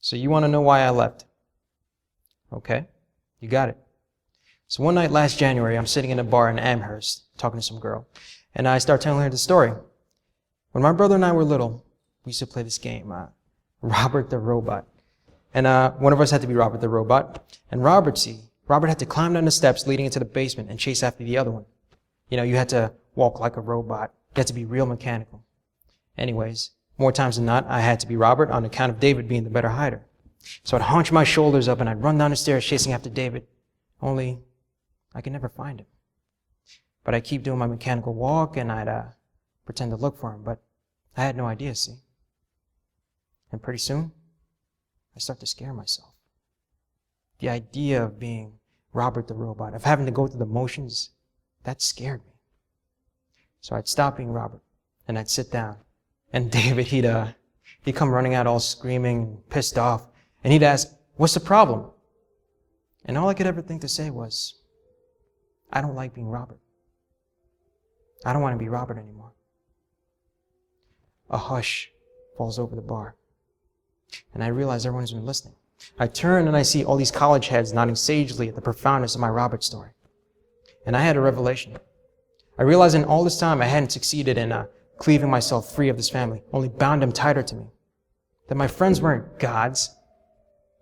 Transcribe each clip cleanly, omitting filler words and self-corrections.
So you want to know why I left? Okay, you got it. So one night last January, I'm sitting in a bar in Amherst talking to some girl, and I start telling her the story. When my brother and I were little, we used to play this game, Robert the Robot. And one of us had to be Robert the Robot. And Robert had to climb down the steps leading into the basement and chase after the other one. You know, you had to walk like a robot. You had to be real mechanical. Anyways, more times than not, I had to be Robert on account of David being the better hider. So I'd hunch my shoulders up and I'd run down the stairs chasing after David. Only I could never find him. But I'd keep doing my mechanical walk and I'd pretend to look for him. But I had no idea, see? And pretty soon, I start to scare myself. The idea of being Robert the Robot, of having to go through the motions, that scared me. So I'd stop being Robert, and I'd sit down. And David, he'd come running out all screaming, pissed off, and he'd ask, "What's the problem?" And all I could ever think to say was, "I don't like being Robert. I don't want to be Robert anymore." A hush falls over the bar. And I realize everyone's been listening. I turn and I see all these college heads nodding sagely at the profoundness of my Robert story. And I had a revelation. I realized in all this time I hadn't succeeded in cleaving myself free of this family, only bound them tighter to me. That my friends weren't gods.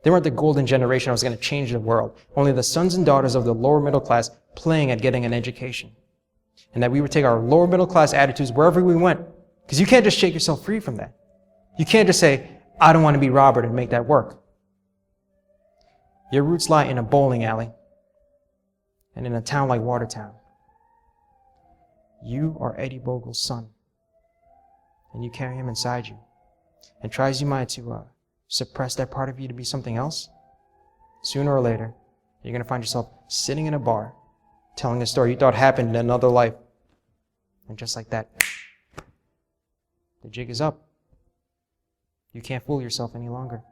They weren't the golden generation I was going to change the world, only the sons and daughters of the lower middle class playing at getting an education. And that we would take our lower middle class attitudes wherever we went. Because you can't just shake yourself free from that. You can't just say, "I don't want to be Robert," and make that work. Your roots lie in a bowling alley and in a town like Watertown. You are Eddie Bogle's son, and you carry him inside you. And try as you might to suppress that part of you to be something else, sooner or later, you're going to find yourself sitting in a bar telling a story you thought happened in another life. And just like that, the jig is up. You can't fool yourself any longer.